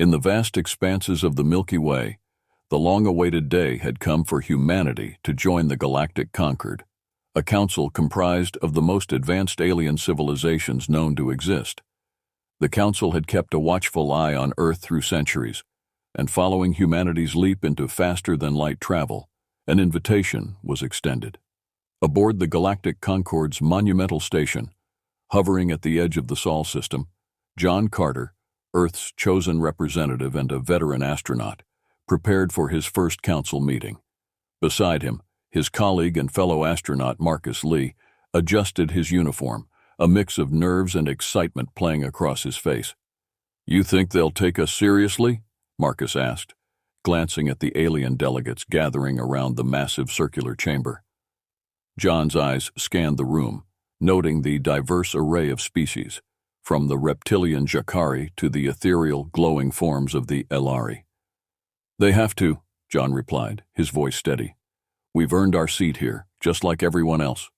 In the vast expanses of the Milky Way, the long-awaited day had come for humanity to join the Galactic Concord, a council comprised of the most advanced alien civilizations known to exist. The council had kept a watchful eye on Earth through centuries, and following humanity's leap into faster-than-light travel, an invitation was extended. Aboard the Galactic Concord's monumental station, hovering at the edge of the Sol system, John Carter, Earth's chosen representative and a veteran astronaut, prepared for his first council meeting. Beside him, his colleague and fellow astronaut Marcus Lee adjusted his uniform, a mix of nerves and excitement playing across his face. "You think they'll take us seriously?" Marcus asked, glancing at the alien delegates gathering around the massive circular chamber. John's eyes scanned the room, noting the diverse array of species, from the reptilian Jakari to the ethereal, glowing forms of the Elari. "They have to," John replied, his voice steady. "We've earned our seat here, just like everyone else."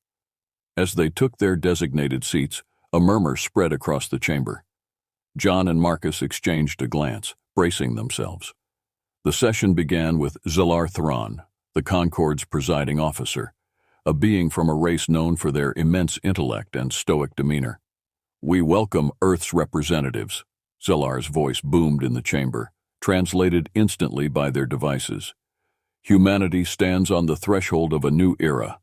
As they took their designated seats, a murmur spread across the chamber. John and Marcus exchanged a glance, bracing themselves. The session began with Zilar Thron, the Concord's presiding officer, a being from a race known for their immense intellect and stoic demeanor. "We welcome Earth's representatives," Zilar's voice boomed in the chamber, translated instantly by their devices. "Humanity stands on the threshold of a new era."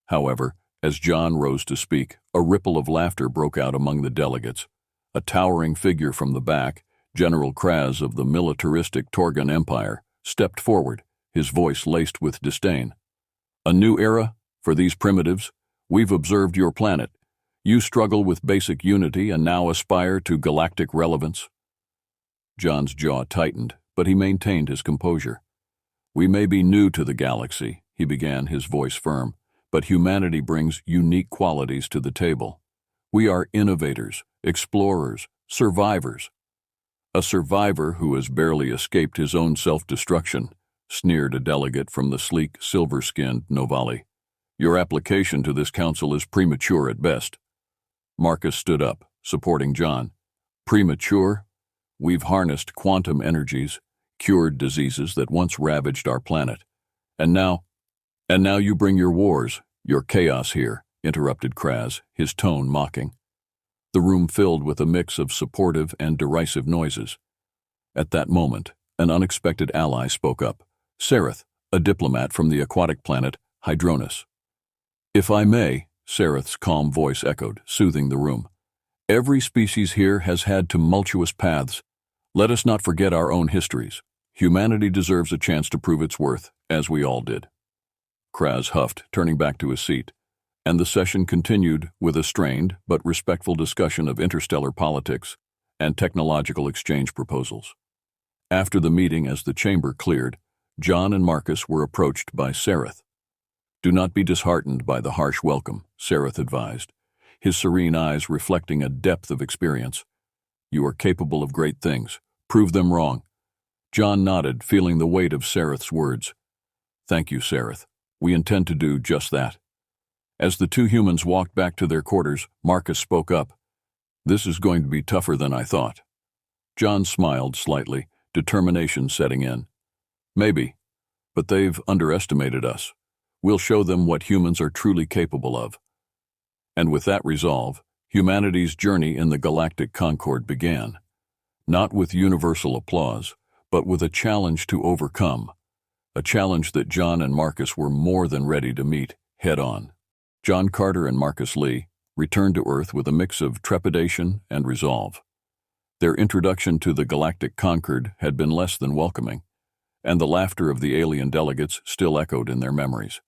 However, as John rose to speak, a ripple of laughter broke out among the delegates. A towering figure from the back, General Kraz of the militaristic Torgan Empire, stepped forward, his voice laced with disdain. "A new era? For these primitives? We've observed your planet. You struggle with basic unity and now aspire to galactic relevance." John's jaw tightened, but he maintained his composure. "We may be new to the galaxy," he began, his voice firm, "but humanity brings unique qualities to the table. We are innovators, explorers, survivors." "A survivor who has barely escaped his own self-destruction," sneered a delegate from the sleek, silver-skinned Novali. "Your application to this council is premature at best." Marcus stood up, supporting John. "Premature? We've harnessed quantum energies, cured diseases that once ravaged our planet. And now you bring your wars, your chaos here," interrupted Kraz, his tone mocking. The room filled with a mix of supportive and derisive noises. At that moment, an unexpected ally spoke up, Sereth, a diplomat from the aquatic planet Hydronus. "If I may," Sereth's calm voice echoed, soothing the room. "Every species here has had tumultuous paths. Let us not forget our own histories. Humanity deserves a chance to prove its worth, as we all did." Kraz huffed, turning back to his seat, and the session continued with a strained but respectful discussion of interstellar politics and technological exchange proposals. After the meeting, as the chamber cleared, John and Marcus were approached by Sereth. "Do not be disheartened by the harsh welcome," Sereth advised, his serene eyes reflecting a depth of experience. "You are capable of great things. Prove them wrong." John nodded, feeling the weight of Sereth's words. "Thank you, Sereth. We intend to do just that." As the two humans walked back to their quarters, Marcus spoke up. "This is going to be tougher than I thought." John smiled slightly, determination setting in. "Maybe, but they've underestimated us. We'll show them what humans are truly capable of." And with that resolve, humanity's journey in the Galactic Concord began. Not with universal applause, but with a challenge to overcome. A challenge that John and Marcus were more than ready to meet, head-on. John Carter and Marcus Lee returned to Earth with a mix of trepidation and resolve. Their introduction to the Galactic Concord had been less than welcoming, and the laughter of the alien delegates still echoed in their memories.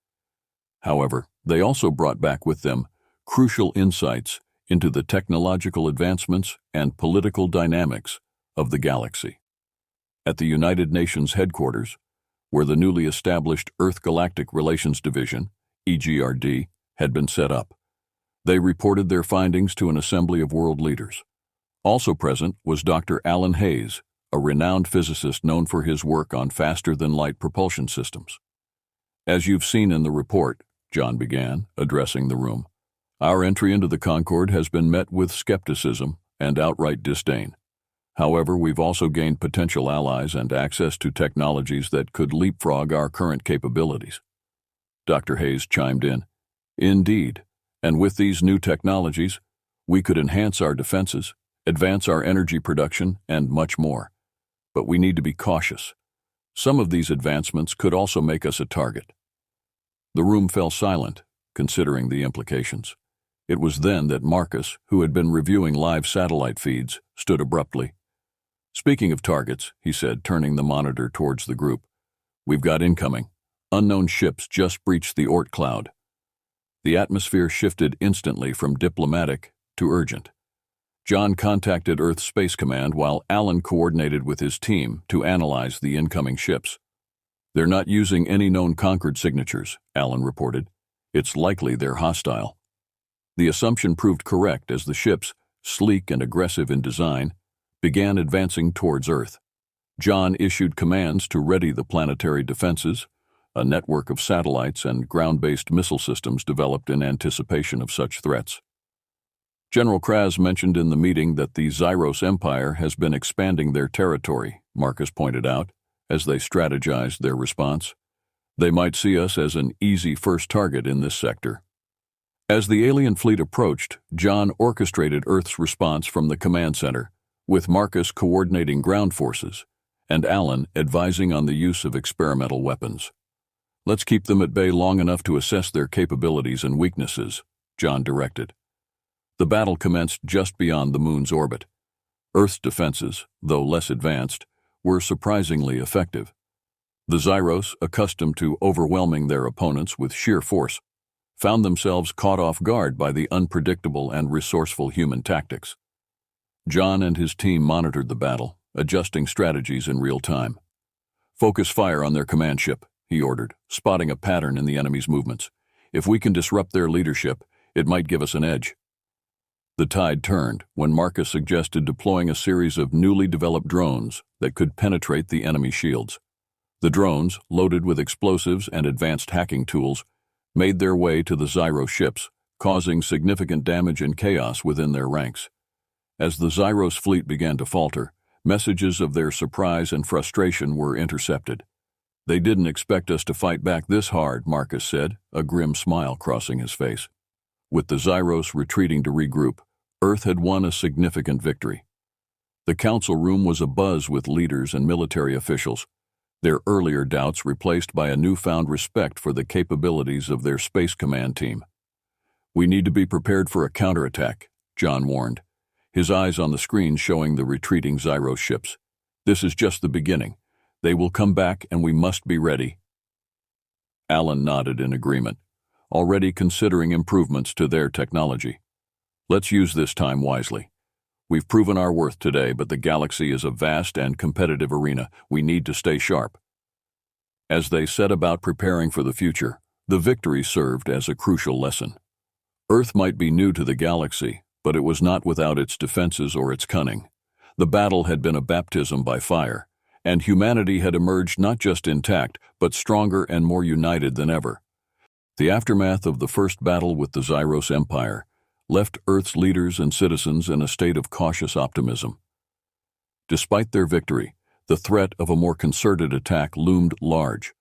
However, they also brought back with them crucial insights into the technological advancements and political dynamics of the galaxy. At the United Nations headquarters, where the newly established Earth Galactic Relations Division, EGRD, had been set up, they reported their findings to an assembly of world leaders. Also present was Dr. Alan Hayes, a renowned physicist known for his work on faster-than-light propulsion systems. "As you've seen in the report," John began, addressing the room, "our entry into the Concord has been met with skepticism and outright disdain. However, we've also gained potential allies and access to technologies that could leapfrog our current capabilities. Dr. Hayes chimed in. Indeed, and with these new technologies, we could enhance our defenses, advance our energy production, and much more. But we need to be cautious. Some of these advancements could also make us a target. The room fell silent, considering the implications. It was then that Marcus, who had been reviewing live satellite feeds, stood abruptly. Speaking of targets, he said, turning the monitor towards the group, we've got incoming. Unknown ships just breached the Oort cloud. The atmosphere shifted instantly from diplomatic to urgent. John contacted Earth Space Command while Alan coordinated with his team to analyze the incoming ships. They're not using any known Concord signatures, Alan reported. It's likely they're hostile. The assumption proved correct as the ships, sleek and aggressive in design, began advancing towards Earth. John issued commands to ready the planetary defenses, a network of satellites and ground-based missile systems developed in anticipation of such threats. General Kraz mentioned in the meeting that the Zyros Empire has been expanding their territory, Marcus pointed out, as they strategized their response. They might see us as an easy first target in this sector. As the alien fleet approached, John orchestrated Earth's response from the command center, with Marcus coordinating ground forces, and Alan advising on the use of experimental weapons. Let's keep them at bay long enough to assess their capabilities and weaknesses, John directed. The battle commenced just beyond the moon's orbit. Earth's defenses, though less advanced, were surprisingly effective. The Zyros, accustomed to overwhelming their opponents with sheer force, found themselves caught off guard by the unpredictable and resourceful human tactics. John and his team monitored the battle, adjusting strategies in real time. Focus fire on their command ship, he ordered, spotting a pattern in the enemy's movements. If we can disrupt their leadership, it might give us an edge. The tide turned when Marcus suggested deploying a series of newly developed drones that could penetrate the enemy shields. The drones, loaded with explosives and advanced hacking tools, made their way to the Zyros ships, causing significant damage and chaos within their ranks. As the Zyros fleet began to falter, messages of their surprise and frustration were intercepted. They didn't expect us to fight back this hard, Marcus said, a grim smile crossing his face. With the Zyros retreating to regroup, Earth had won a significant victory. The council room was abuzz with leaders and military officials, their earlier doubts replaced by a newfound respect for the capabilities of their Space Command team. We need to be prepared for a counterattack, John warned, his eyes on the screen showing the retreating Zyros ships. This is just the beginning. They will come back and we must be ready. Alan nodded in agreement, already considering improvements to their technology. Let's use this time wisely. We've proven our worth today, but the galaxy is a vast and competitive arena. We need to stay sharp. As they set about preparing for the future, the victory served as a crucial lesson. Earth might be new to the galaxy, but it was not without its defenses or its cunning. The battle had been a baptism by fire, and humanity had emerged not just intact, but stronger and more united than ever. The aftermath of the first battle with the Zyros Empire left Earth's leaders and citizens in a state of cautious optimism. Despite their victory, the threat of a more concerted attack loomed large.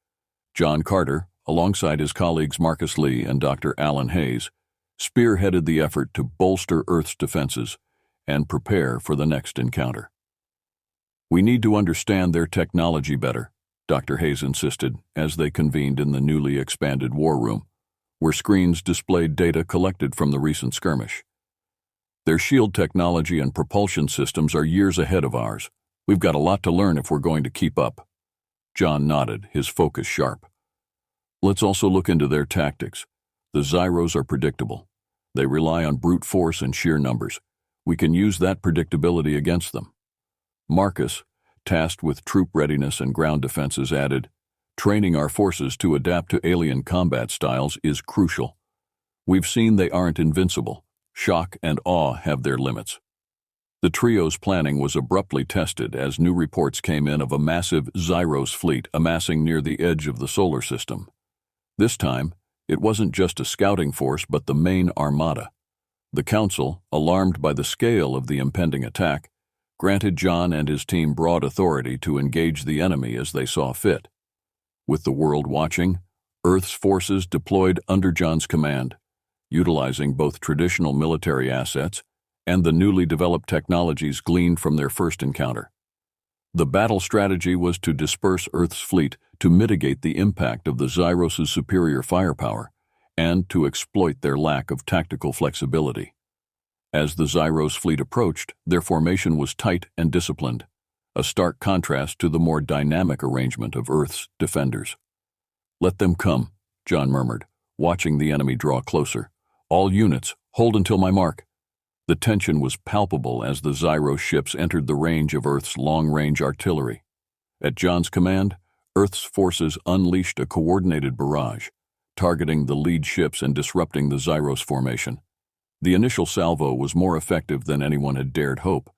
John Carter, alongside his colleagues Marcus Lee and Dr. Alan Hayes, spearheaded the effort to bolster Earth's defenses and prepare for the next encounter. We need to understand their technology better, Dr. Hayes insisted as they convened in the newly expanded war room, where screens displayed data collected from the recent skirmish. Their shield technology and propulsion systems are years ahead of ours. We've got a lot to learn if we're going to keep up. John nodded, his focus sharp. Let's also look into their tactics. The Zyros are predictable. They rely on brute force and sheer numbers. We can use that predictability against them. Marcus, tasked with troop readiness and ground defenses, added, training our forces to adapt to alien combat styles is crucial. We've seen they aren't invincible. Shock and awe have their limits. The trio's planning was abruptly tested as new reports came in of a massive Zyros fleet amassing near the edge of the solar system. This time, it wasn't just a scouting force but the main armada. The Council, alarmed by the scale of the impending attack, granted John and his team broad authority to engage the enemy as they saw fit. With the world watching, Earth's forces deployed under John's command, utilizing both traditional military assets and the newly developed technologies gleaned from their first encounter. The battle strategy was to disperse Earth's fleet to mitigate the impact of the zyros' superior firepower and to exploit their lack of tactical flexibility. As the zyros fleet approached, their formation was tight and disciplined, a stark contrast to the more dynamic arrangement of Earth's defenders. "Let them come," John murmured, watching the enemy draw closer. "All units, hold until my mark." The tension was palpable as the zyros ships entered the range of Earth's long-range artillery. At John's command, Earth's forces unleashed a coordinated barrage, targeting the lead ships and disrupting the zyros formation. The initial salvo was more effective than anyone had dared hope,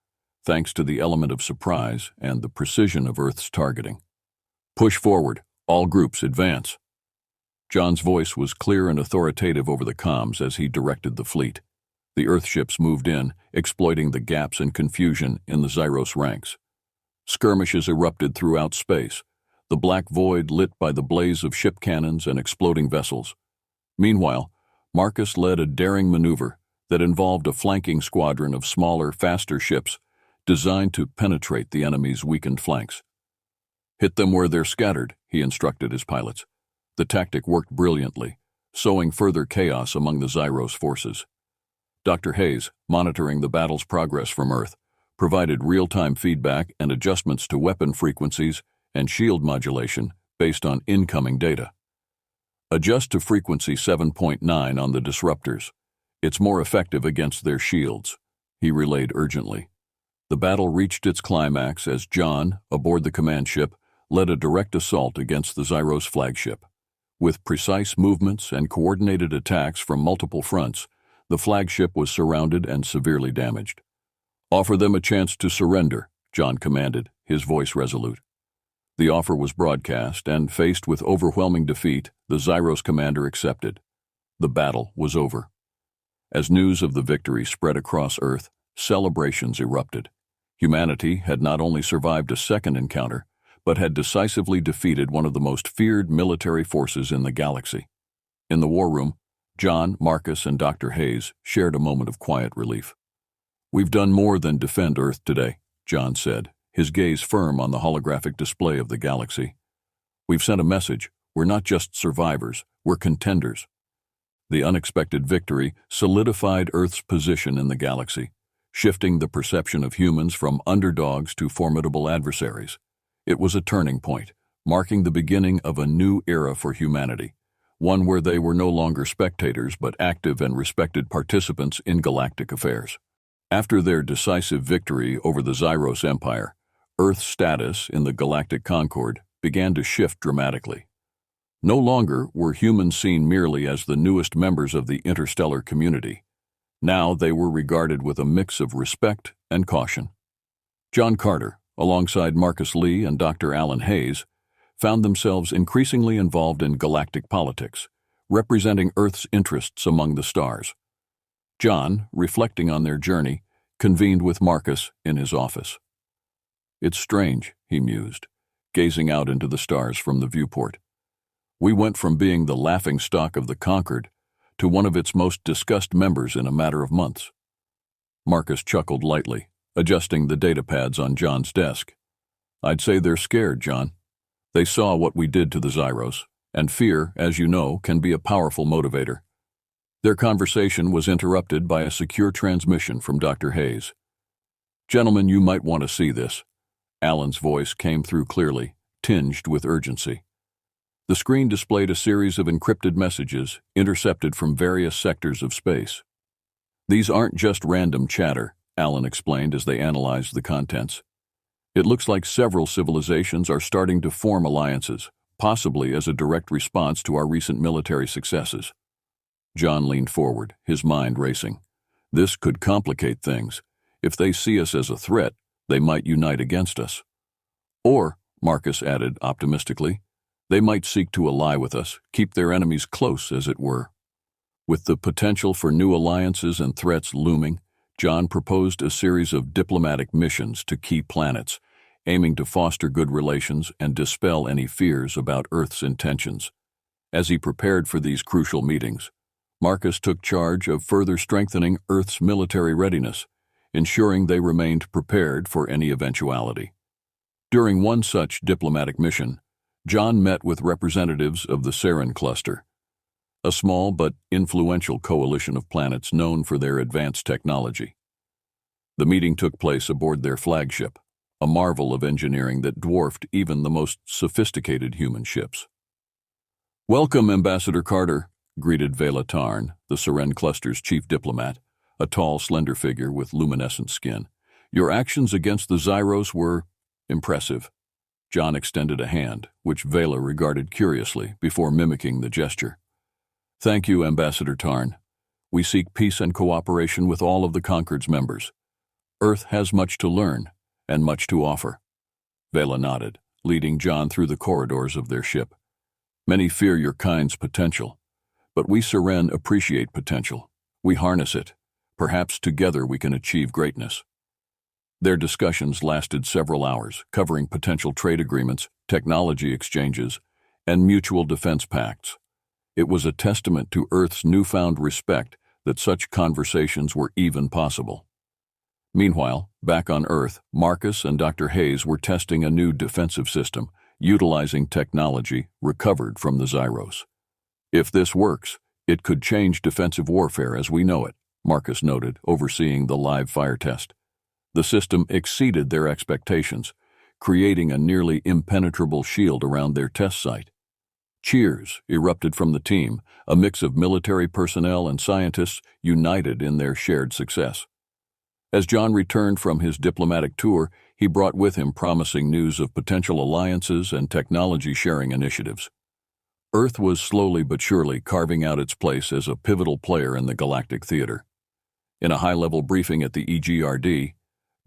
thanks to the element of surprise and the precision of Earth's targeting. "Push forward. All groups advance." John's voice was clear and authoritative over the comms as he directed the fleet. The Earth ships moved in, exploiting the gaps and confusion in the zyros ranks. Skirmishes erupted throughout space, the black void lit by the blaze of ship cannons and exploding vessels. Meanwhile, Marcus led a daring maneuver that involved a flanking squadron of smaller, faster ships designed to penetrate the enemy's weakened flanks. "Hit them where they're scattered," he instructed his pilots. The tactic worked brilliantly, sowing further chaos among the zyros forces. Dr. Hayes, monitoring the battle's progress from Earth, provided real-time feedback and adjustments to weapon frequencies and shield modulation based on incoming data. "Adjust to frequency 7.9 on the disruptors. It's more effective against their shields," he relayed urgently. The battle reached its climax as John, aboard the command ship, led a direct assault against the zyros flagship. With precise movements and coordinated attacks from multiple fronts, the flagship was surrounded and severely damaged. "Offer them a chance to surrender," John commanded, his voice resolute. The offer was broadcast, and faced with overwhelming defeat, the zyros commander accepted. The battle was over. As news of the victory spread across Earth, celebrations erupted. Humanity had not only survived a second encounter, but had decisively defeated one of the most feared military forces in the galaxy. In the war room, John, Marcus, and Dr. Hayes shared a moment of quiet relief. "We've done more than defend Earth today," John said, his gaze firm on the holographic display of the galaxy. "We've sent a message. We're not just survivors, we're contenders." The unexpected victory solidified Earth's position in the galaxy, shifting the perception of humans from underdogs to formidable adversaries. It was a turning point, marking the beginning of a new era for humanity, one where they were no longer spectators but active and respected participants in galactic affairs. After their decisive victory over the Zyros Empire, Earth's status in the Galactic Concord began to shift dramatically. No longer were humans seen merely as the newest members of the interstellar community. Now they were regarded with a mix of respect and caution. John Carter, alongside Marcus Lee and Dr. Alan Hayes, found themselves increasingly involved in galactic politics, representing Earth's interests among the stars. John, reflecting on their journey, convened with Marcus in his office. "It's strange," he mused, gazing out into the stars from the viewport. "We went from being the laughingstock of the Concord to one of its most discussed members in a matter of months." Marcus chuckled lightly, adjusting the data pads on John's desk. "I'd say they're scared, John. They saw what we did to the Zyros, and fear, as you know, can be a powerful motivator." Their conversation was interrupted by a secure transmission from Dr. Hayes. "Gentlemen, you might want to see this." Alan's voice came through clearly, tinged with urgency. The screen displayed a series of encrypted messages intercepted from various sectors of space. "These aren't just random chatter," Alan explained as they analyzed the contents. "It looks like several civilizations are starting to form alliances, possibly as a direct response to our recent military successes." John leaned forward, his mind racing. "This could complicate things. If they see us as a threat, they might unite against us. Or," Marcus added optimistically, "they might seek to ally with us, keep their enemies close, as it were." With the potential for new alliances and threats looming, John proposed a series of diplomatic missions to key planets, aiming to foster good relations and dispel any fears about Earth's intentions. As he prepared for these crucial meetings, Marcus took charge of further strengthening Earth's military readiness, ensuring they remained prepared for any eventuality. During one such diplomatic mission, John met with representatives of the Sarin cluster, a small but influential coalition of planets known for their advanced technology. The meeting took place aboard their flagship, a marvel of engineering that dwarfed even the most sophisticated human ships. "Welcome, Ambassador Carter," greeted Vela Tarn, the Sarin cluster's chief diplomat, a tall, slender figure with luminescent skin. "Your actions against the Zyros were impressive." John extended a hand, which Vela regarded curiously before mimicking the gesture. "Thank you, Ambassador Tarn. We seek peace and cooperation with all of the Concord's members. Earth has much to learn and much to offer." Vela nodded, leading John through the corridors of their ship. "Many fear your kind's potential, but we Seren appreciate potential. We harness it. Perhaps together we can achieve greatness." Their discussions lasted several hours, covering potential trade agreements, technology exchanges, and mutual defense pacts. It was a testament to Earth's newfound respect that such conversations were even possible. Meanwhile, back on Earth, Marcus and Dr. Hayes were testing a new defensive system, utilizing technology recovered from the Zyros. "If this works, it could change defensive warfare as we know it," Marcus noted, overseeing the live fire test. The system exceeded their expectations, creating a nearly impenetrable shield around their test site. Cheers erupted from the team, a mix of military personnel and scientists united in their shared success. As John returned from his diplomatic tour, he brought with him promising news of potential alliances and technology-sharing initiatives. Earth was slowly but surely carving out its place as a pivotal player in the galactic theater. In a high-level briefing at the EGRD,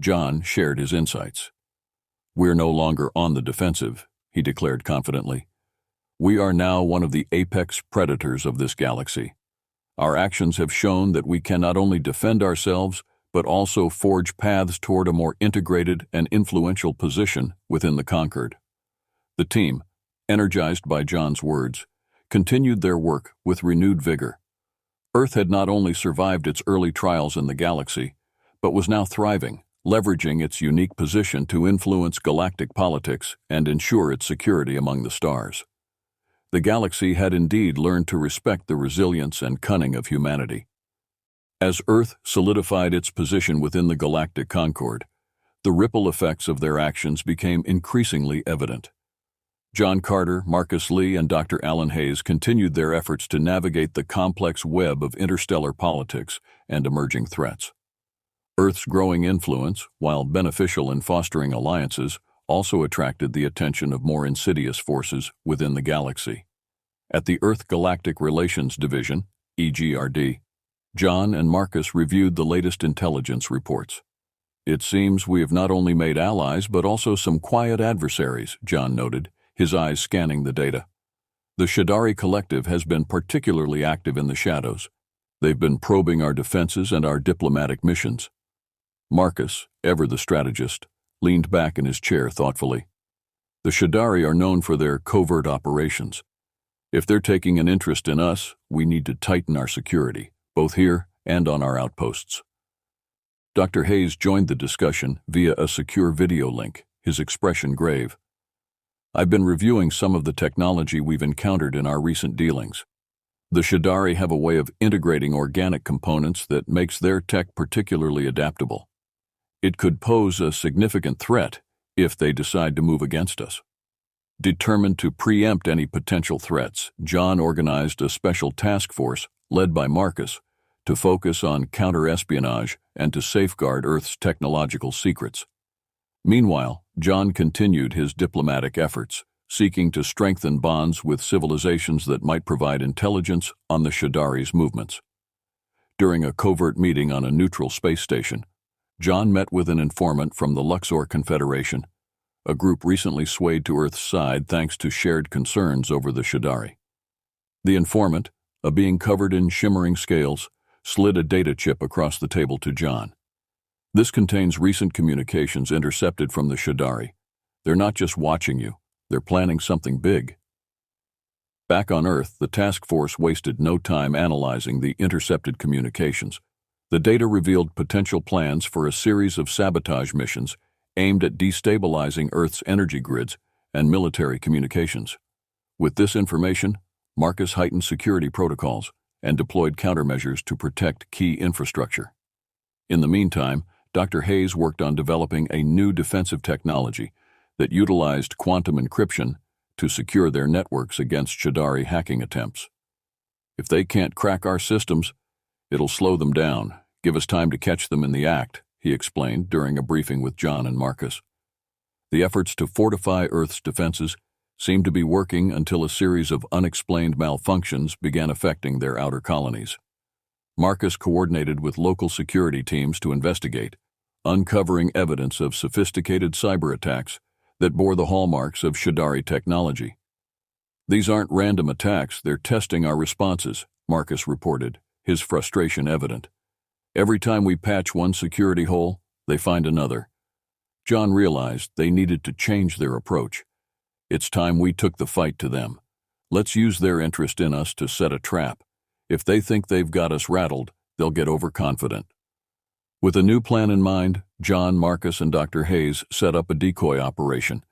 John shared his insights. "We're no longer on the defensive," he declared confidently. "We are now one of the apex predators of this galaxy. Our actions have shown that we can not only defend ourselves, but also forge paths toward a more integrated and influential position within the Concord." The team, energized by John's words, continued their work with renewed vigor. Earth had not only survived its early trials in the galaxy, but was now thriving, leveraging its unique position to influence galactic politics and ensure its security among the stars. The galaxy had indeed learned to respect the resilience and cunning of humanity. As Earth solidified its position within the Galactic Concord, the ripple effects of their actions became increasingly evident. John Carter, Marcus Lee, and Dr. Alan Hayes continued their efforts to navigate the complex web of interstellar politics and emerging threats. Earth's growing influence, while beneficial in fostering alliances, also attracted the attention of more insidious forces within the galaxy. At the Earth Galactic Relations Division, EGRD, John and Marcus reviewed the latest intelligence reports. "It seems we have not only made allies but also some quiet adversaries," John noted, his eyes scanning the data. "The Shadari Collective has been particularly active in the shadows. They've been probing our defenses and our diplomatic missions." Marcus, ever the strategist, leaned back in his chair thoughtfully. "The Shadari are known for their covert operations. If they're taking an interest in us, we need to tighten our security, both here and on our outposts." Dr. Hayes joined the discussion via a secure video link, his expression grave. "I've been reviewing some of the technology we've encountered in our recent dealings. The Shadari have a way of integrating organic components that makes their tech particularly adaptable. It could pose a significant threat if they decide to move against us." Determined to preempt any potential threats, John organized a special task force, led by Marcus, to focus on counter-espionage and to safeguard Earth's technological secrets. Meanwhile, John continued his diplomatic efforts, seeking to strengthen bonds with civilizations that might provide intelligence on the Shadari's movements. During a covert meeting on a neutral space station, John met with an informant from the Luxor Confederation, a group recently swayed to Earth's side thanks to shared concerns over the Shadari. The informant, a being covered in shimmering scales, slid a data chip across the table to John, This contains recent communications intercepted from the Shadari. They're not just watching you, they're planning something big. Back on Earth, the task force wasted no time analyzing the intercepted communications. The data revealed potential plans for a series of sabotage missions aimed at destabilizing Earth's energy grids and military communications. With this information, Marcus heightened security protocols and deployed countermeasures to protect key infrastructure. In the meantime, Dr. Hayes worked on developing a new defensive technology that utilized quantum encryption to secure their networks against Shadari hacking attempts. If they can't crack our systems, it'll slow them down, give us time to catch them in the act, he explained during a briefing with John and Marcus. The efforts to fortify Earth's defenses seemed to be working until a series of unexplained malfunctions began affecting their outer colonies. Marcus coordinated with local security teams to investigate, uncovering evidence of sophisticated cyber attacks that bore the hallmarks of Shadari technology. These aren't random attacks, they're testing our responses, Marcus reported, his frustration evident. Every time we patch one security hole, they find another. John realized they needed to change their approach. It's time we took the fight to them. Let's use their interest in us to set a trap. If they think they've got us rattled, they'll get overconfident. With a new plan in mind, John, Marcus, and Dr. Hayes set up a decoy operation,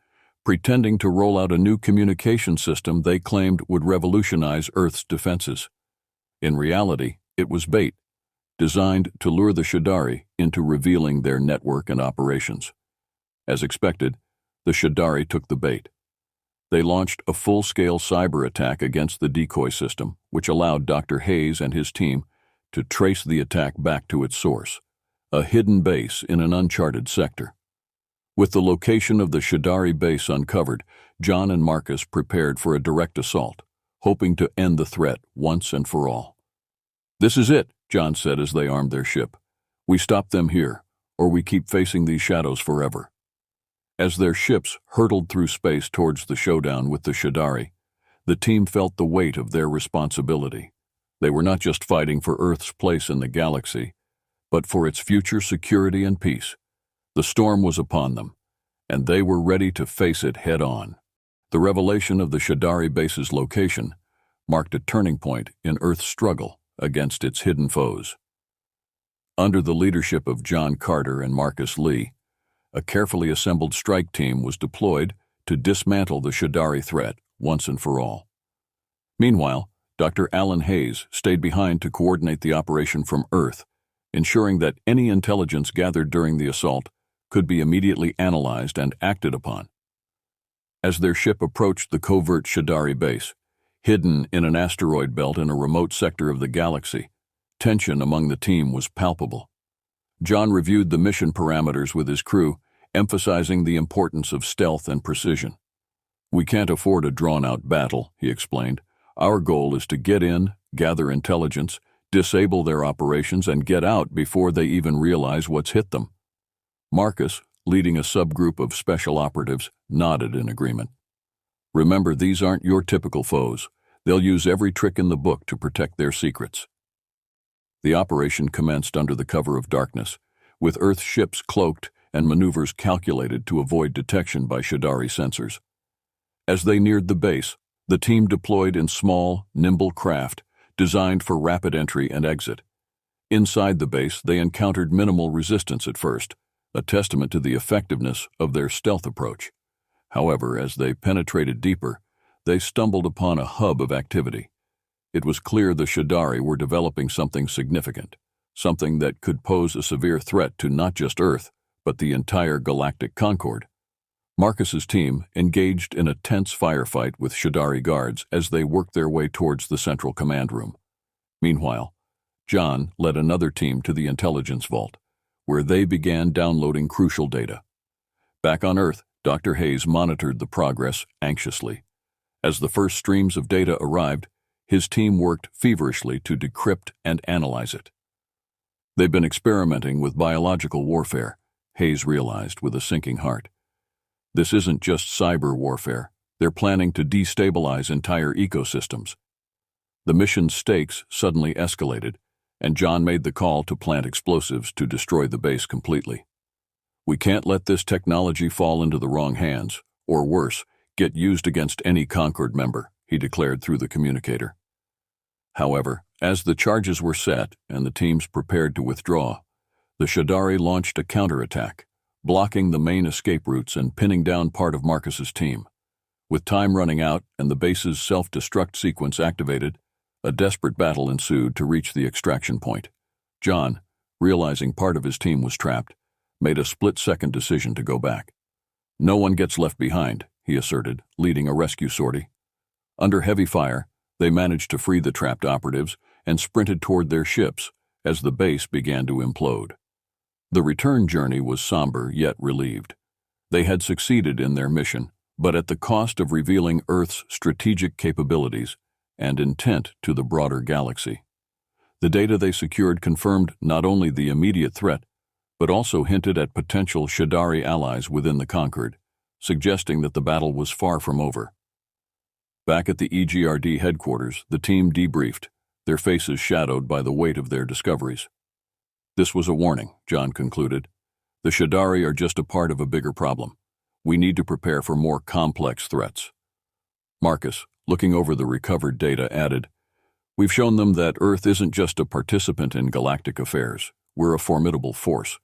pretending to roll out a new communication system they claimed would revolutionize Earth's defenses. In reality, it was bait, designed to lure the Shadari into revealing their network and operations. As expected, the Shadari took the bait. They launched a full-scale cyber attack against the decoy system, which allowed Dr. Hayes and his team to trace the attack back to its source, a hidden base in an uncharted sector. With the location of the Shadari base uncovered, John and Marcus prepared for a direct assault, hoping to end the threat once and for all. "This is it," John said as they armed their ship. "We stop them here, or we keep facing these shadows forever." As their ships hurtled through space towards the showdown with the Shadari, the team felt the weight of their responsibility. They were not just fighting for Earth's place in the galaxy, but for its future security and peace. The storm was upon them, and they were ready to face it head-on. The revelation of the Shadari base's location marked a turning point in Earth's struggle against its hidden foes. Under the leadership of John Carter and Marcus Lee, a carefully assembled strike team was deployed to dismantle the Shadari threat once and for all. Meanwhile, Dr. Alan Hayes stayed behind to coordinate the operation from Earth, ensuring that any intelligence gathered during the assault could be immediately analyzed and acted upon. As their ship approached the covert Shadari base, hidden in an asteroid belt in a remote sector of the galaxy, tension among the team was palpable. John reviewed the mission parameters with his crew, emphasizing the importance of stealth and precision. "We can't afford a drawn-out battle," he explained. "Our goal is to get in, gather intelligence, disable their operations, and get out before they even realize what's hit them." Marcus, leading a subgroup of special operatives, nodded in agreement. "Remember, these aren't your typical foes. They'll use every trick in the book to protect their secrets." The operation commenced under the cover of darkness, with Earth ships cloaked and maneuvers calculated to avoid detection by Shadari sensors. As they neared the base, the team deployed in small, nimble craft designed for rapid entry and exit. Inside the base, they encountered minimal resistance at first, a testament to the effectiveness of their stealth approach. However, as they penetrated deeper, they stumbled upon a hub of activity. It was clear the Shadari were developing something significant, something that could pose a severe threat to not just Earth, but the entire Galactic Concord. Marcus's team engaged in a tense firefight with Shadari guards as they worked their way towards the central command room. Meanwhile, John led another team to the intelligence vault, where they began downloading crucial data. Back on Earth, Dr. Hayes monitored the progress anxiously. As the first streams of data arrived, his team worked feverishly to decrypt and analyze it. "They've been experimenting with biological warfare," Hayes realized with a sinking heart. "This isn't just cyber warfare. They're planning to destabilize entire ecosystems." The mission's stakes suddenly escalated and John made the call to plant explosives to destroy the base completely. "We can't let this technology fall into the wrong hands, or worse, get used against any Concord member," he declared through the communicator. However, as the charges were set and the teams prepared to withdraw, the Shadari launched a counterattack, blocking the main escape routes and pinning down part of Marcus's team. With time running out and the base's self-destruct sequence activated, a desperate battle ensued to reach the extraction point. John, realizing part of his team was trapped, made a split-second decision to go back. "No one gets left behind," he asserted, leading a rescue sortie. Under heavy fire, they managed to free the trapped operatives and sprinted toward their ships as the base began to implode. The return journey was somber yet relieved. They had succeeded in their mission, but at the cost of revealing Earth's strategic capabilities and intent to the broader galaxy. The data they secured confirmed not only the immediate threat, but also hinted at potential Shadari allies within the Concord, suggesting that the battle was far from over. Back at the EGRD headquarters, the team debriefed, their faces shadowed by the weight of their discoveries. "This was a warning," John concluded. "The Shadari are just a part of a bigger problem. We need to prepare for more complex threats." Marcus, looking over the recovered data, added, "We've shown them that Earth isn't just a participant in galactic affairs. We're a formidable force.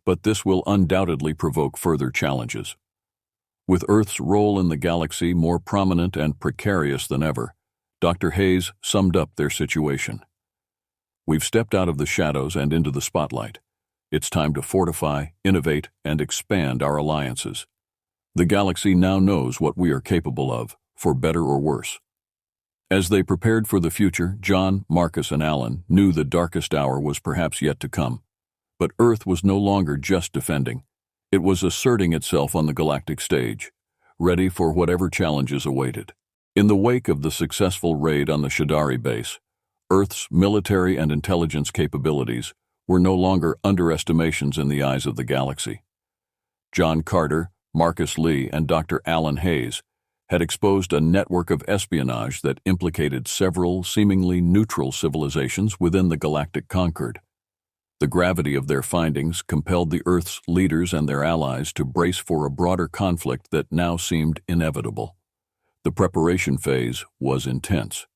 But this will undoubtedly provoke further challenges. With Earth's role in the galaxy more prominent and precarious than ever, Dr. Hayes summed up their situation. "We've stepped out of the shadows and into the spotlight. It's time to fortify, innovate, and expand our alliances. The galaxy now knows what we are capable of, for better or worse." As they prepared for the future, John, Marcus, and Alan knew the darkest hour was perhaps yet to come. But Earth was no longer just defending. It was asserting itself on the galactic stage, ready for whatever challenges awaited. In the wake of the successful raid on the Shadari base, Earth's military and intelligence capabilities were no longer underestimations in the eyes of the galaxy. John Carter, Marcus Lee, and Dr. Alan Hayes had exposed a network of espionage that implicated several seemingly neutral civilizations within the Galactic Concord. The gravity of their findings compelled the Earth's leaders and their allies to brace for a broader conflict that now seemed inevitable. The preparation phase was intense.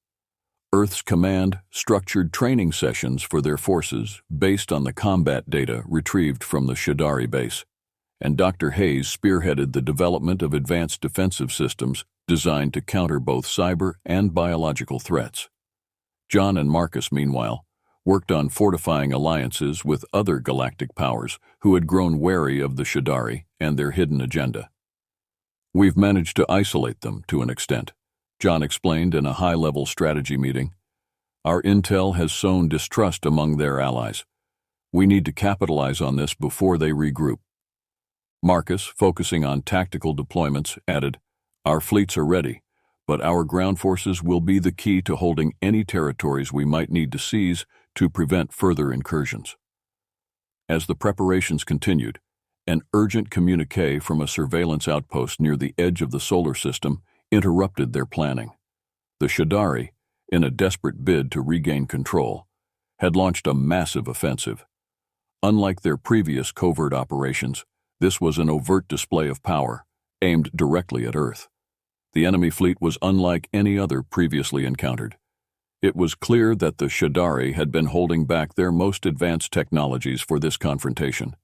Earth's command structured training sessions for their forces based on the combat data retrieved from the Shadari base, and Dr. Hayes spearheaded the development of advanced defensive systems designed to counter both cyber and biological threats. John and Marcus, meanwhile, worked on fortifying alliances with other galactic powers who had grown wary of the Shadari and their hidden agenda. "We've managed to isolate them to an extent," John explained in a high-level strategy meeting. "Our intel has sown distrust among their allies. We need to capitalize on this before they regroup." Marcus, focusing on tactical deployments, added, "Our fleets are ready, but our ground forces will be the key to holding any territories we might need to seize to prevent further incursions." As the preparations continued, an urgent communiqué from a surveillance outpost near the edge of the solar system interrupted their planning. The Shadari, in a desperate bid to regain control, had launched a massive offensive. Unlike their previous covert operations, this was an overt display of power, aimed directly at Earth. The enemy fleet was unlike any other previously encountered. It was clear that the Shadari had been holding back their most advanced technologies for this confrontation.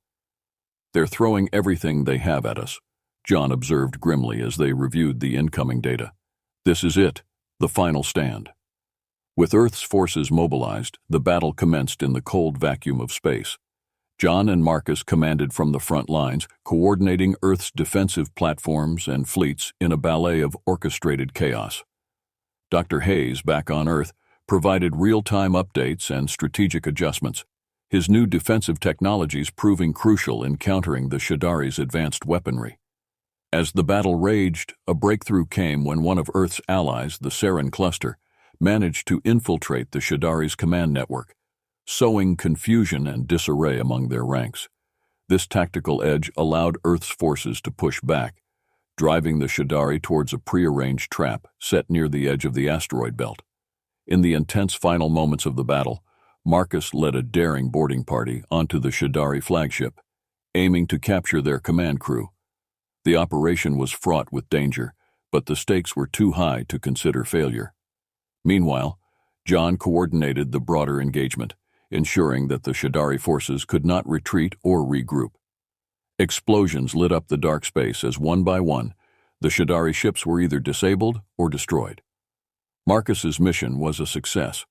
"They're throwing everything they have at us," John observed grimly as they reviewed the incoming data. "This is it, the final stand." With Earth's forces mobilized, the battle commenced in the cold vacuum of space. John and Marcus commanded from the front lines, coordinating Earth's defensive platforms and fleets in a ballet of orchestrated chaos. Dr. Hayes, back on Earth, provided real-time updates and strategic adjustments, his new defensive technologies proving crucial in countering the Shadari's advanced weaponry. As the battle raged, a breakthrough came when one of Earth's allies, the Sarin cluster, managed to infiltrate the Shadari's command network, sowing confusion and disarray among their ranks. This tactical edge allowed Earth's forces to push back, driving the Shadari towards a prearranged trap set near the edge of the asteroid belt. In the intense final moments of the battle, Marcus led a daring boarding party onto the Shadari flagship, aiming to capture their command crew. The operation was fraught with danger, but the stakes were too high to consider failure. Meanwhile, John coordinated the broader engagement, ensuring that the Shadari forces could not retreat or regroup. Explosions lit up the dark space as one by one, the Shadari ships were either disabled or destroyed. Marcus's mission was a success.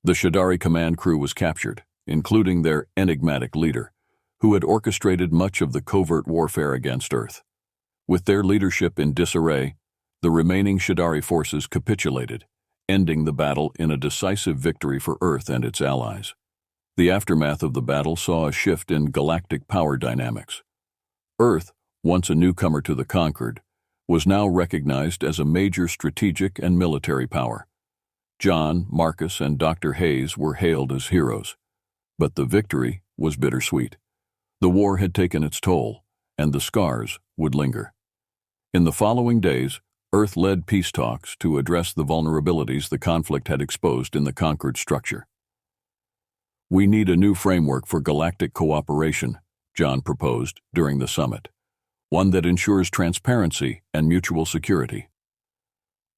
The Shadari command crew was captured, including their enigmatic leader, who had orchestrated much of the covert warfare against Earth. With their leadership in disarray, the remaining Shadari forces capitulated, ending the battle in a decisive victory for Earth and its allies. The aftermath of the battle saw a shift in galactic power dynamics. Earth, once a newcomer to the conquered, was now recognized as a major strategic and military power. John, Marcus, and Dr. Hayes were hailed as heroes. But the victory was bittersweet. The war had taken its toll, and the scars would linger. In the following days, Earth led peace talks to address the vulnerabilities the conflict had exposed in the conquered structure. "We need a new framework for galactic cooperation," John proposed during the summit, one that ensures transparency and mutual security.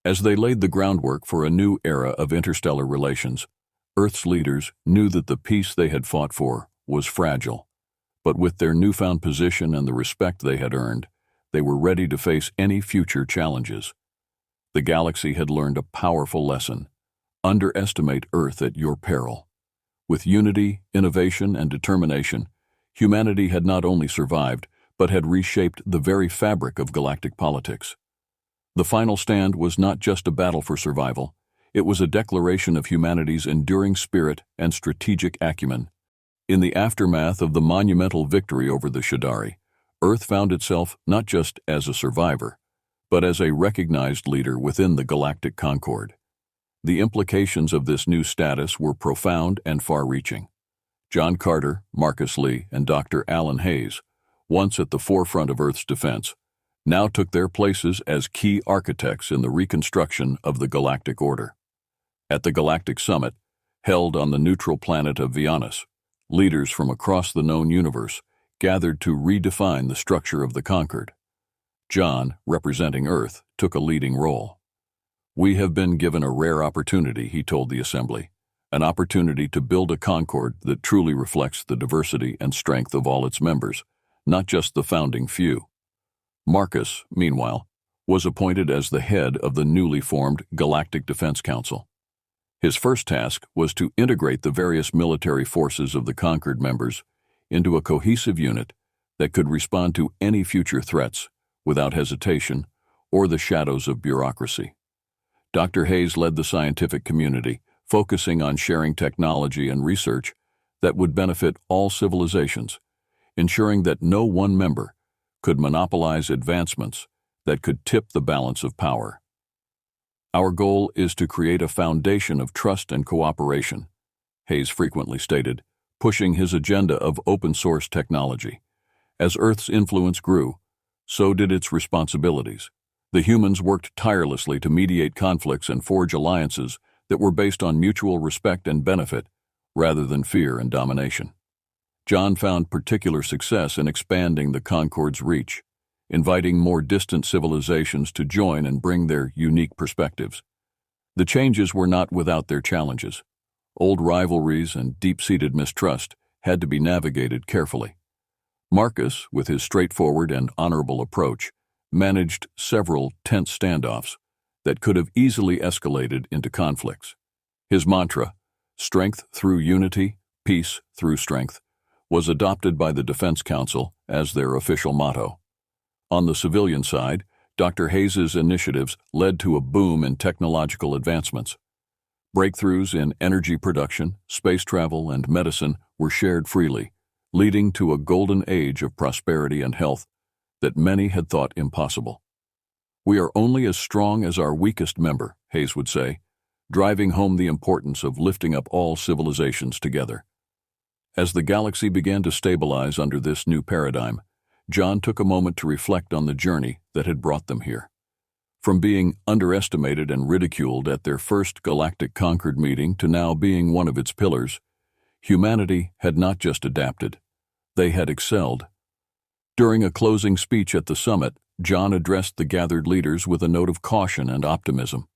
As they laid the groundwork for a new era of interstellar relations, Earth's leaders knew that the peace they had fought for was fragile. But with their newfound position and the respect they had earned, they were ready to face any future challenges. The galaxy had learned a powerful lesson: underestimate Earth at your peril. With unity, innovation, and determination, humanity had not only survived, but had reshaped the very fabric of galactic politics. The final stand was not just a battle for survival, it was a declaration of humanity's enduring spirit and strategic acumen. In the aftermath of the monumental victory over the Shadari, Earth found itself not just as a survivor, but as a recognized leader within the galactic concord. The implications of this new status were profound and far-reaching. John Carter, Marcus Lee, and Dr. Alan Hayes, once at the forefront of Earth's defense, now took their places as key architects in the reconstruction of the galactic order. At the Galactic Summit, held on the neutral planet of Vianus, leaders from across the known universe gathered to redefine the structure of the conquered. John, representing Earth, took a leading role. "We have been given a rare opportunity," he told the assembly, "an opportunity to build a concord that truly reflects the diversity and strength of all its members, not just the founding few." Marcus, meanwhile, was appointed as the head of the newly formed Galactic Defense Council. His first task was to integrate the various military forces of the conquered members into a cohesive unit that could respond to any future threats without hesitation or the shadows of bureaucracy. Dr. Hayes led the scientific community, focusing on sharing technology and research that would benefit all civilizations, ensuring that no one member could monopolize advancements that could tip the balance of power. "Our goal is to create a foundation of trust and cooperation," Hayes frequently stated, pushing his agenda of open-source technology. As Earth's influence grew, so did its responsibilities. The humans worked tirelessly to mediate conflicts and forge alliances that were based on mutual respect and benefit, rather than fear and domination. John found particular success in expanding the Concord's reach, inviting more distant civilizations to join and bring their unique perspectives. The changes were not without their challenges. Old rivalries and deep-seated mistrust had to be navigated carefully. Marcus, with his straightforward and honorable approach, managed several tense standoffs that could have easily escalated into conflicts. His mantra, "Strength through unity, peace through strength," was adopted by the Defense Council as their official motto. On the civilian side, Dr. Hayes's initiatives led to a boom in technological advancements. Breakthroughs in energy production, space travel, and medicine were shared freely, leading to a golden age of prosperity and health that many had thought impossible. "We are only as strong as our weakest member," Hayes would say, driving home the importance of lifting up all civilizations together. As the galaxy began to stabilize under this new paradigm, John took a moment to reflect on the journey that had brought them here. From being underestimated and ridiculed at their first Galactic Concord meeting to now being one of its pillars, humanity had not just adapted, they had excelled. During a closing speech at the summit, John addressed the gathered leaders with a note of caution and optimism.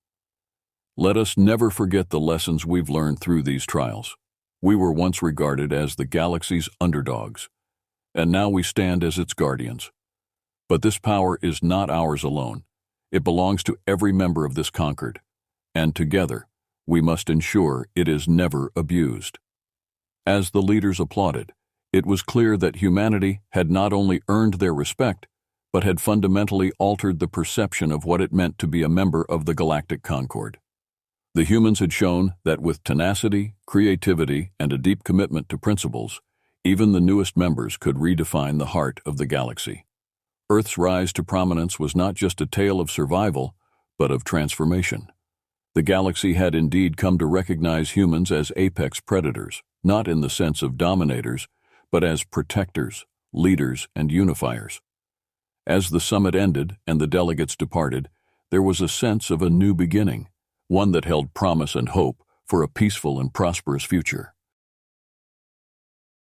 Let us never forget the lessons we've learned through these trials. We were once regarded as the galaxy's underdogs, and now we stand as its guardians. But this power is not ours alone. It belongs to every member of this Concord, and together, we must ensure it is never abused. As the leaders applauded, it was clear that humanity had not only earned their respect, but had fundamentally altered the perception of what it meant to be a member of the Galactic Concord. The humans had shown that with tenacity, creativity, and a deep commitment to principles, even the newest members could redefine the heart of the galaxy. Earth's rise to prominence was not just a tale of survival, but of transformation. The galaxy had indeed come to recognize humans as apex predators, not in the sense of dominators, but as protectors, leaders, and unifiers. As the summit ended and the delegates departed, there was a sense of a new beginning, one that held promise and hope for a peaceful and prosperous future.